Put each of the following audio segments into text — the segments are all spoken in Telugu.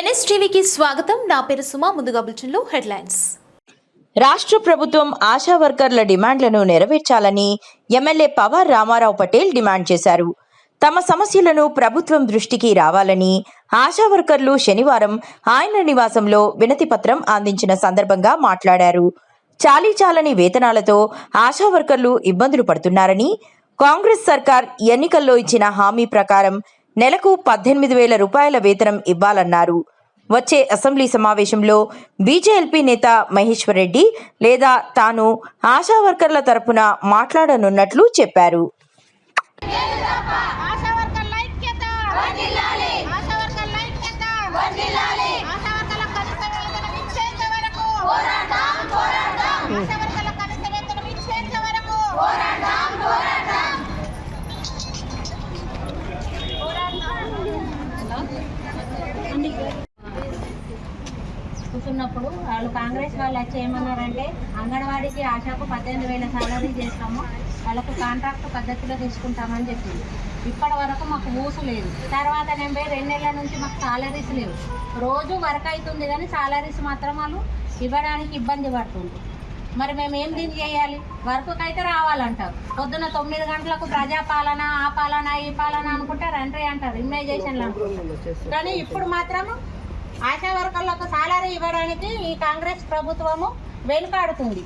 ఎన్ఎస్టీవీకి స్వాగతం. నా పేరు సుమా. ముందుగా బులెటిన్లో హెడ్లైన్స్. రాష్ట్ర ప్రభుత్వం ఆశా వర్కర్ల డిమాండ్లను నెరవేర్చాలని ఎమ్మెల్యే పవార్ రామారావు పటేల్ డిమాండ్ చేశారు. తమ సమస్యలను ప్రభుత్వం దృష్టికి రావాలని ఆశా వర్కర్లు శనివారం ఆయన నివాసంలో వినతి పత్రం అందించిన సందర్భంగా మాట్లాడారు. చాలీచాలని వేతనాలతో ఆశా వర్కర్లు ఇబ్బందులు పడుతున్నారని, కాంగ్రెస్ సర్కార్ ఎన్నికల్లో ఇచ్చిన హామీ ప్రకారం నెలకు 18,000 రూపాయల వేతనం ఇవ్వాలన్నారు. వచ్చే అసెంబ్లీ సమావేశంలో బీజేపీ నేత మహేశ్వర్ రెడ్డి లేదా తాను ఆశా వర్కర్ల తరపున మాట్లాడనున్నట్లు చెప్పారు. కూర్చున్నప్పుడు వాళ్ళు కాంగ్రెస్ వాళ్ళు వచ్చి ఏమన్నారంటే, అంగన్వాడీకి ఆశాకు 18,000 సాలరీ చేస్తాము, వాళ్ళకు కాంట్రాక్ట్ పద్ధతిలో తీసుకుంటామని చెప్పింది. ఇప్పటి వరకు మాకు ఊసు లేదు. తర్వాత నేను 2 నెలల నుంచి మాకు సాలరీస్ లేవు. రోజు వర్క్ అవుతుంది కానీ సాలరీస్ మాత్రం వాళ్ళు ఇవ్వడానికి ఇబ్బంది పడుతుంది. మరి మేము ఏం దీన్ని చేయాలి? వర్క్కి అయితే రావాలంటారు. పొద్దున్న 9 గంటలకు ప్రజాపాలన, ఆ పాలన, ఈ పాలన అనుకుంటే రండ్రీ అంటారు, ఇమ్యునైజేషన్లు అనుకుంటారు. కానీ ఇప్పుడు మాత్రం ఆశా వర్కర్లకు సాలరీ ఇవ్వడానికి ఈ కాంగ్రెస్ ప్రభుత్వము వెనుకాడుతుంది.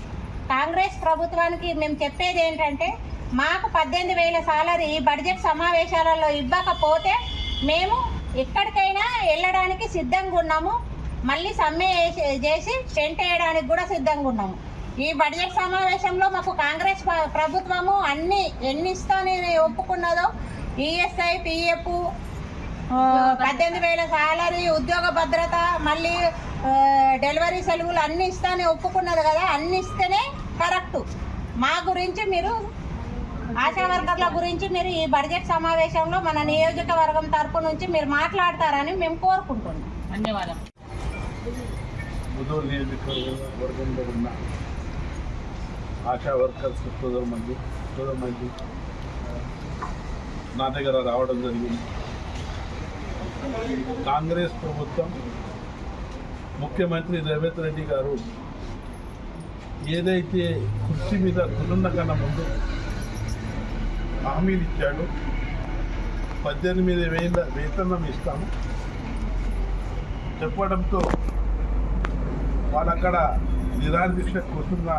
కాంగ్రెస్ ప్రభుత్వానికి మేము చెప్పేది ఏంటంటే, మాకు 18,000 సాలరీ బడ్జెట్ సమావేశాలలో ఇవ్వకపోతే మేము ఎక్కడికైనా వెళ్ళడానికి సిద్ధంగా ఉన్నాము. మళ్ళీ సమ్మె చేసి టెంట్ వేయడానికి కూడా సిద్ధంగా ఉన్నాము. ఈ బడ్జెట్ సమావేశంలో మాకు కాంగ్రెస్ ప్రభుత్వము ఎన్ని ఇస్తానని ఒప్పుకున్నదో, ఈఎస్ఐ, పిఎఫ్, 18,000 సాలరీ, ఉద్యోగ భద్రత, మళ్ళీ డెలివరీ సెలవులు అన్నీ ఇస్తానే ఒప్పుకున్నది కదా. అన్ని ఇస్తేనే కరెక్టు. మా గురించి మీరు, ఆశా వర్కర్ల గురించి మీరు ఈ బడ్జెట్ సమావేశంలో మన నియోజకవర్గం తరపు నుంచి మీరు మాట్లాడతారని మేము కోరుకుంటున్నాం. ధన్యవాదాలు. ముదూరు నియోజకవర్గంలో ఉన్న ఆశా వర్కర్స్ సోదరు మంది నా దగ్గర రావడం జరిగింది. కాంగ్రెస్ ప్రభుత్వం, ముఖ్యమంత్రి రేవంత్ రెడ్డి గారు ఏదైతే కుర్చీ మీద కుదున్న కన్నా ముందు హామీలు ఇచ్చాడు, 18,000 వేతనం ఇస్తాము చెప్పడంతో వాళ్ళక్కడ నిరాదీక్ష కూర్చున్న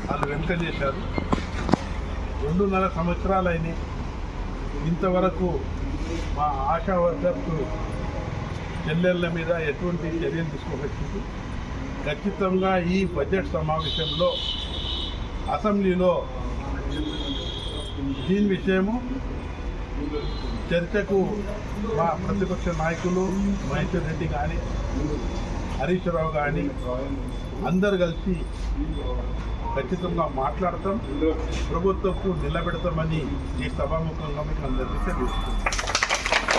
వాళ్ళు వెనుక చేశారు. 2.5 సంవత్సరాలైనాయి. ఇంతవరకు మా ఆశా వర్కర్స్ చెల్లెళ్ళ మీద ఎటువంటి చర్యలు తీసుకోవచ్చు. ఖచ్చితంగా ఈ బడ్జెట్ సమావేశంలో అసెంబ్లీలో దీని విషయము చర్చకు మా ప్రతిపక్ష నాయకులు మహేశ్వర్ రెడ్డి కానీ, హరీష్ రావు కానీ అందరు కలిసి ఖచ్చితంగా మాట్లాడతాం, ప్రభుత్వంకు నిలబెడతామని ఈ సభాముఖంగా మీకు అందరికీ తెలియజేస్తున్నాం.